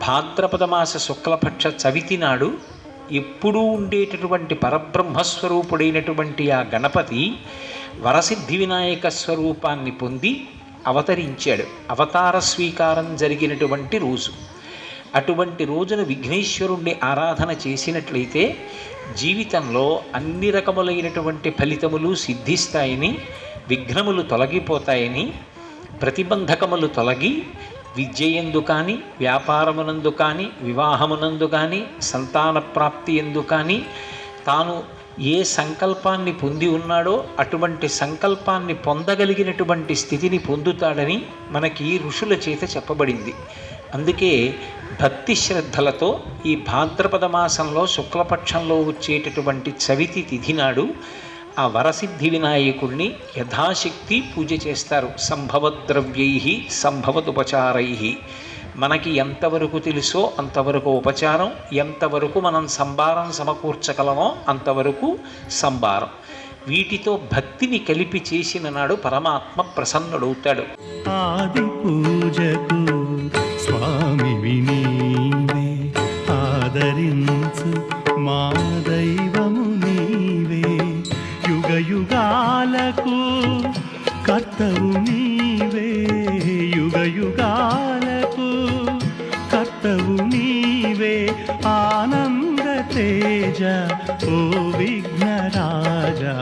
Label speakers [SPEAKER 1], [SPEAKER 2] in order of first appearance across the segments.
[SPEAKER 1] భాద్రపదమాస శుక్లపక్ష చవితి నాడు ఎప్పుడూ ఉండేటటువంటి పరబ్రహ్మస్వరూపుడైనటువంటి ఆ గణపతి వరసిద్ధి వినాయక స్వరూపాన్ని పొంది అవతరించాడు. అవతార స్వీకారం జరిగినటువంటి రోజు. అటువంటి రోజున విఘ్నేశ్వరుణ్ణి ఆరాధన చేసినట్లయితే జీవితంలో అన్ని రకములైనటువంటి ఫలితములు సిద్ధిస్తాయని, విఘ్నములు తొలగిపోతాయని, ప్రతిబంధకములు తొలగి విద్యయందు కానీ, వ్యాపారమునందు కానీ, వివాహమునందు కానీ, సంతాన ప్రాప్తి ఎందు కానీ తాను ఏ సంకల్పాన్ని పొంది ఉన్నాడో అటువంటి సంకల్పాన్ని పొందగలిగినటువంటి స్థితిని పొందుతాడని మనకి ఋషుల చేత చెప్పబడింది. అందుకే భక్తి శ్రద్ధలతో ఈ భాద్రపద మాసంలో శుక్లపక్షంలో వచ్చేటటువంటి చవితి తిథి నాడు ఆ వరసిద్ధి వినాయకుడిని యథాశక్తి పూజ చేస్తారు. సంభవద్రవ్యై సంభవదుపచారై, మనకి ఎంతవరకు తెలుసో అంతవరకు ఉపచారం, ఎంతవరకు మనం సంభారం సమకూర్చగలమో అంతవరకు సంభారం. వీటితో భక్తిని కలిపి చేసిన నాడు పరమాత్మ ప్రసన్నుడవుతాడు.
[SPEAKER 2] ఆది పూజకు స్వామి నీవే, ఆదరించు మా దైవము నీవే, యుగ యుగాలకు కర్తవు నీవే, యుగ యుగాలకు కర్తవు నీవే, ఆనంద తేజ ఓ విఘ్నరాజా.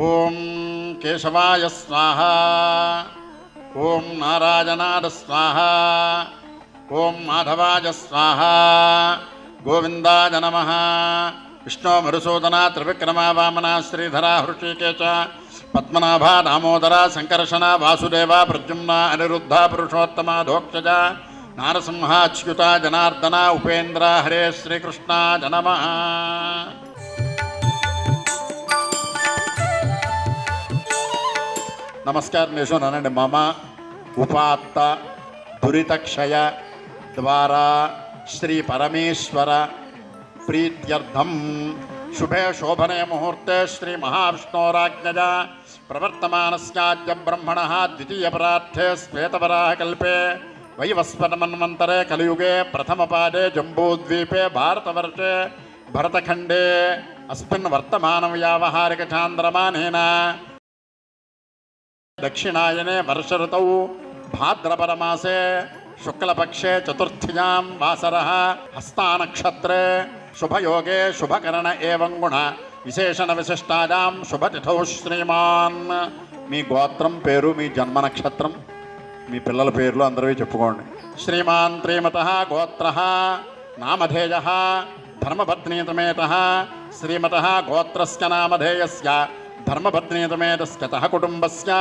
[SPEAKER 3] ఓం కేశవాయ స్వాహ, ఓం నారాయణాయ స్వాహ, ఓం మాధవాయ స్వాహ, గోవిందాయ నమః. విష్ణు మధుసూదన త్రివిక్రమ వామన శ్రీధర హృషికేశ పద్మనాభ దామోదర సంకర్షణ వాసుదేవ ప్రద్యుమ్న అనిరుద్ధ పురుషోత్తమ ధోక్షజ నారసింహ అచ్యుత జనార్దన ఉపేంద్ర హరే శ్రీకృష్ణ నమః. నమస్కారం చేస్తున్నానండి. మమ ఉపాత్త దురితక్షయ ద్వారా శ్రీ పరమేశ్వర ప్రీత్యర్థం శుభే శోభనే ముహూర్తే శ్రీ మహావిష్ణోరాజ్ఞజ ప్రవర్తమానస్యాద్య బ్రహ్మణః ద్వితీయ పరార్థే శ్వేతవరాహకల్పే వైవస్వతమన్వంతరే కలియుగే ప్రథమపాదే జంబూద్వీపే భారతవర్షే భరతఖండే అస్మిన్ వర్తమాన వ్యావహారిక చాంద్రమానేన దక్షిణాయనే వర్ష ఋతౌ భాద్రపదమాసే శుక్లపక్షే చతుర్థ్యాం వాసరః హస్తానక్షత్రే శుభయోగే శుభకరణ ఏవం గుణ విశేషణ విశిష్టాయాం శుభతిథౌ శ్రీమాన్. మీ గోత్రం పేరు, మీ జన్మ నక్షత్రం, మీ పిల్లల పేర్లు అందరూ చెప్పుకోండి. శ్రీమాన్ త్రీమతః గోత్రః నామధేయః ధర్మపత్నీతమేతః శ్రీమతః గోత్రస్య నామధేయస్య ధర్మపత్నీతమేతస్యతః కుటుంబస్య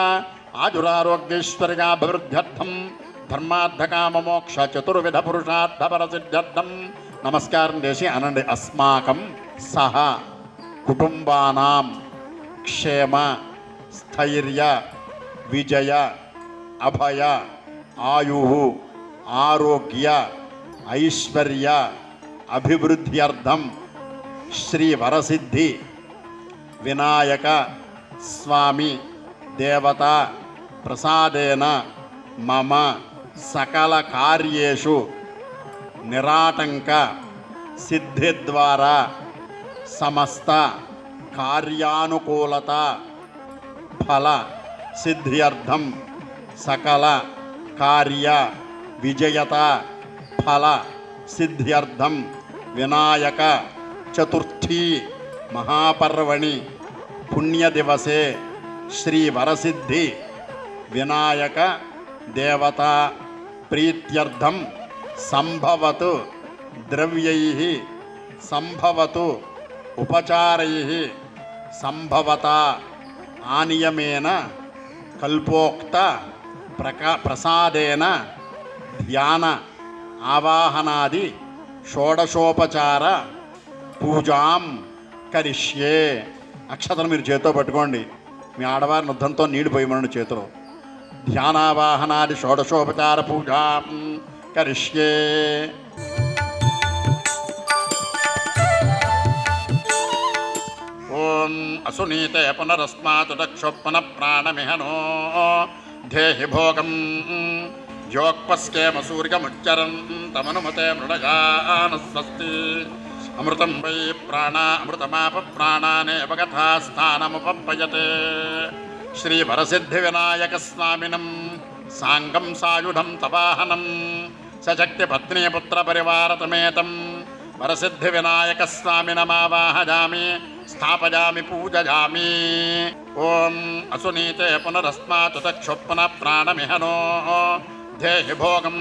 [SPEAKER 3] ఆజురారోగ్యైశ్వర్యాభివృద్ధ్యర్థం ధర్మార్థకామమోక్ష చతుర్విధ పురుషార్థపరసిద్ధ్యర్థం నమస్కారం చేసి అనండి. అస్మాకం సహ కుటుంబానాం క్షేమ స్థైర్య విజయ అభయ ఆయు ఆరోగ్య ఐశ్వర్య అభివృద్ధ్యర్థం శ్రీ వరసిద్ధి వినాయక స్వామి దేవత ప్రసాదేన మమ సకల కార్యేషు నిరాటంక సిద్ధి ద్వారా సమస్త కార్యానుకూలత ఫల సిద్ధ్యర్థం సకల కార్య విజయత ఫల సిద్ధ్యర్థం వినాయక చతుర్థీ మహాపర్వణి పుణ్యదివసే శ్రీ వరసిద్ధి వినాయక దేవత ప్రీత్యర్థం సంభవతు ద్రవ్యైః సంభవతు ఉపచారైః సంభవత ఆనియమేన కల్పోక్త ప్రసాదేన ధ్యాన ఆవాహనాది షోడశోపచార పూజాం కరిష్యే. అక్షతలు మీరు చేతితో పట్టుకోండి. మీ ఆడవారి నుద్ధంతో నీళ్లు పోయమనండి చేతిలో. ధ్యానావాహనాది షోడశోపచార పూజాం కరిష్యే. ఓం అసునీతే పునరస్మాత్ దక్షోపన ప్రాణమిహనో ధేహి భోగం యోక్పస్కేమ సూర్యముచ్చరం తమనుమతే మృడగాన స్వస్తి అమృతం వై ప్రాణ అమృతమాప ప్రాణానేవగథా స్థానముపపయతే శ్రీ వరసిద్ధి వినాయక స్వామినం సాంగం సాయుధం తవాహనం సశక్తి పత్నీపుత్ర పరివారతమేతం వరసిద్ధి వినాయక స్వామినమావాహయామి స్థాపయామి పూజయామి. ఓం అసునీతే పునరస్మాచుతక్షుప్న ప్రాణమిహనో ధేహి భోగం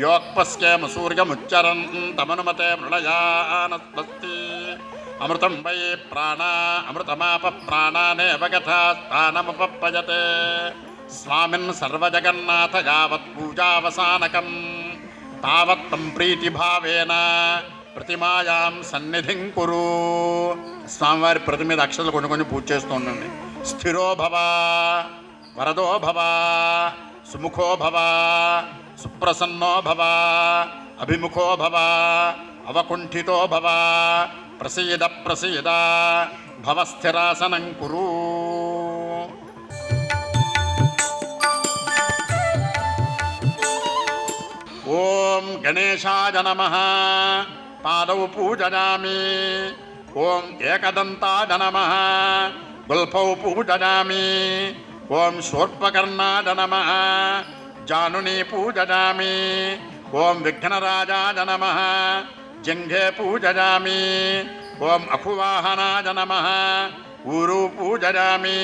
[SPEAKER 3] యోక్పస్కేమ సూర్యముచ్చరం తమనుమతే మృళయాన స్వస్తి అమృతం వై ప్రాణ అమృతమాప ప్రాణానేవగథా స్థానముపపయతే స్వామిన్ సర్వజగన్నాథ యావత్ పూజావసానకం తావత్ తం ప్రీతిభావేన ప్రతిమాయాం సన్నిధిం కురు. స్వామివారి ప్రతి మీద అక్షరాలు కొన్ని కొన్ని పూజ చేస్తూ ఉండండి. స్థిరో భవ, వరదో భవ, సుముఖో భవ, సుప్రసన్నో భవ, అభిముఖో భవ, అవకుంఠితో భవ, ప్రసీద ప్రసీద, భవ స్థిరాసనం కురు. ఓం గణేశాయ నమః పాదౌ పూజయామి. ఓం ఏకదంతాయ నమః గుల్ఫౌ పూజయామి. ఓం శూర్పకర్ణాయ నమః జానుని పూజయామి. ఓం విఘ్నరాజాయ నమః జంఘే పూజయామి. ఓం అఖువాహనాయ నమః ఊరు పూజయామి.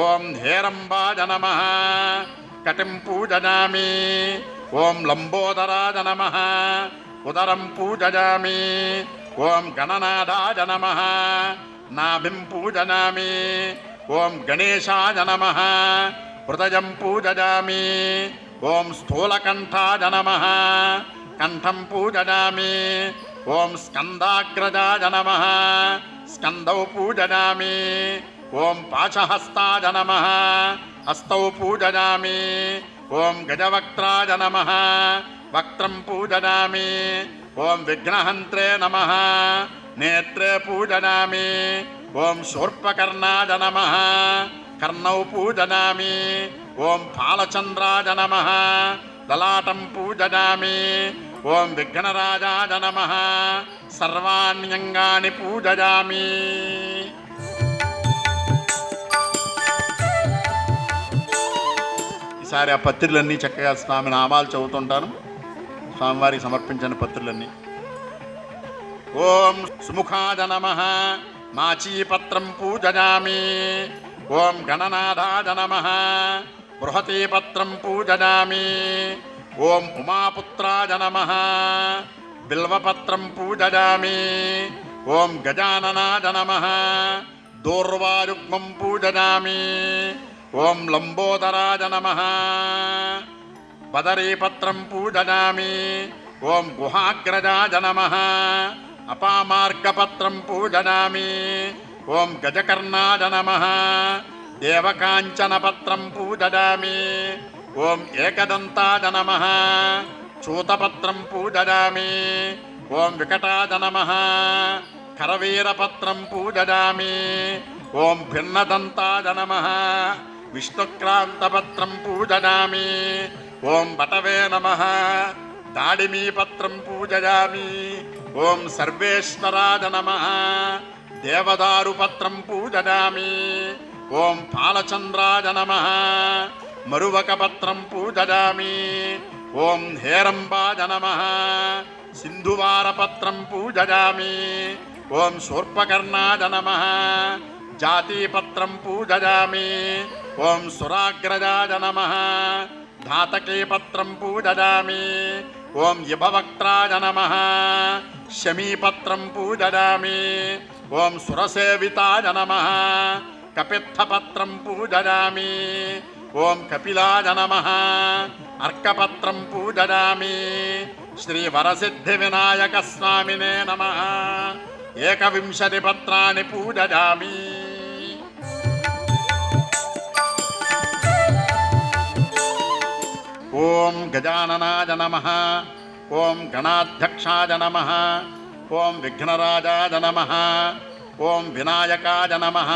[SPEAKER 3] ఓం హేరంబాయ నమః కటిం పూజయామి. ఓం లంబోదరాయ నమః ఉదరం పూజయామి. ఓం గణనాథాయ నమః నాభిం పూజయామి. ఓం గణేశాయ నమః హృదయం పూజయామి. ఓం స్థూలకంఠాయ నమః కంఠం పూజయామి. ఓం స్కందాగ్రజాయ నమః స్కందౌ పూజయామి. ఓం పాశహస్తాయ నమః హస్తౌ పూజయామి. ఓం గజవక్త్రాయ నమః వక్త్రం పూజయామి. ఓం విఘ్నహంత్రే నమః నేత్రే పూజయామి. ఓం శూర్పకర్ణాయ నమః కర్ణౌ పూజయామి. ఓం ఫాలచంద్రాయ నమః లలాటం పూజయామి. ఓం విఘ్నరాజాయ నమః సర్వాణ్యంగాని పూజయామి. ఈసారి ఆ పత్రిలన్నీ చక్కగా స్వామి నామాలు చదువుతుంటాను. స్వామివారికి సమర్పించిన పత్రులన్నీ. ఓం సుముఖాయ నమః మాచీపత్రం పూజయామి. ఓం గణనాథాయ నమః బృహతీపత్రం పూజయామి. ఓం ఉమాపుత్రాయ నమః బిల్వపత్రం పూజయామి. ఓం గజాననాయ నమః దూర్వాయుగ్మం పూజయామి. ఓం లంబోదరాయ నమః బదరీపత్రం పూజయామి. ఓం గుహాగ్రజాయ నమః అపామార్గపత్రం పూజయామి. ఓం గజకర్ణాయ నమః దేవకాంచనపత్రం పూజయామి. ఓం ఏకదంతాయ నమః చూతపత్రం పూజయామి. ఓం వికటాయ నమః కరవీరపత్రం పూజయామి. ఓం భిన్నదంతాయ నమః విష్ణుక్రాంతపత్రం పూజయామి. ఓం బటవే నమః దాడిమీపత్రం పూజయామి. ఓం సర్వేశ్వరాయ నమః దేవదారుపత్రం పూజయామి. ఓం పాలచంద్రాయ నమః మరువకపత్రం పూజయామి. ఓం హేరంబాయ నమః సింధువారపత్రం పూజయామి. ఓం శూర్పకర్ణాయ నమః జాతీపత్రం పూజయామి. ఓం సురాగ్రజాయ నమః ధాతకీపత్రం పూజయామి. ఓం యుభవక్త్రాయ నమః శమీపత్రం పూజయామి. ఓం సురసేవితాయ నమః కపిత్థపత్రం పూజయామి. ఓం కపిలాయ నమః అర్కపత్రం పూజయామి. శ్రీ వరసిద్ధి వినాయక స్వామినే నమః ఏకవింశతి పత్రాన్ని పూజయామి. ఓం గజాననాయ నమః. ఓం గణాధ్యక్షాయ నమః. ఓం విఘ్నరాజాయ నమః. ఓం వినాయకాయ నమః.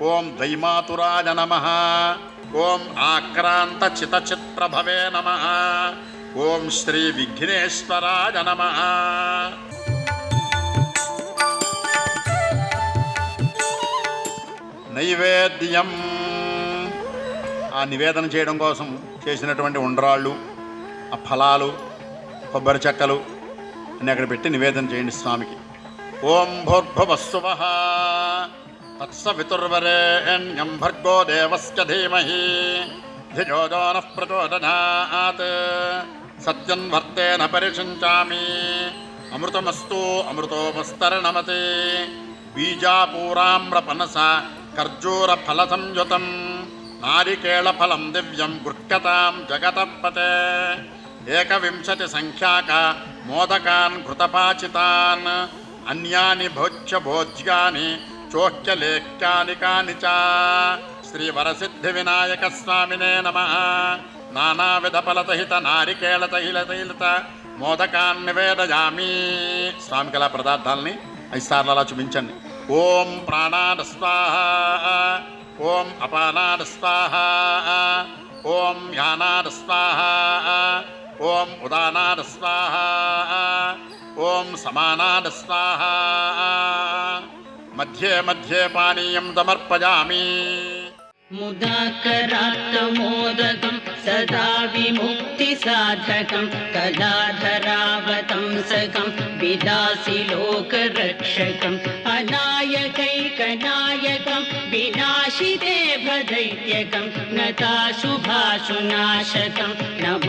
[SPEAKER 3] ఓం ద్వైమాతురాయ నమః. ఓం ఆక్రాంత చితచిత్రభవే నమః. ఓం శ్రీ విఘ్నేశ్వరాయ నమః. నైవేద్యం, ఆ నివేదన చేయడం కోసం చేసినటువంటి ఉండ్రాళ్ళు, ఆ ఫలాలు, కొబ్బరి చెక్కలు అన్నీ అక్కడ పెట్టి నివేదన చేయండి స్వామికి. ఓం భూర్భువస్సువః తత్సవితుర్వరేణ్యం భర్గో దేవస్య ధీమహి ధియో యో నః ప్రచోదయాత్. సత్యన్వర్తేన పరిషించామి. అమృతమస్తు అమృతోపస్తరణమతే. బీజాపూరామ్రపనస ఖర్జూర ఫల సంయుతం నారికేళ ఫలం దివ్యం గృహ్యతాం జగతపతే. 21 సంఖ్యాక మోదకాన్ ఘృతపాచితాన్ అన్యాని భోజ్య భోజ్యాని చోహ్యలేఖ్యాని కాని చ. శ్రీ వరసిద్ధి వినాయక స్వామినే నమః. నానావిధ ఫలతహిత నారికేళ తైలత మోదకాన్ నివేదయామి. స్వామికి అలా పదార్థాలని 5 సార్లు అలా చూపించండి. ఓం ప్రాణాద స్వాహ. ఓం అపానాద స్వాహ. ఓం యానాద స్వాహ. ఓం ఉదానాద స్వాహ. ఓం సమానాద స్వాహ. మధ్యే మధ్యే పానీయం సమర్పయామి.
[SPEAKER 4] ముదాకరాత్తమోదకం సదా విముక్తి సాధకం కళాధరావతంసకం విదాసి లోకరక్షకం అనాయకైకనాయకం వినాశిదేభదైత్యకం నతాశుభాశునాశకం నమ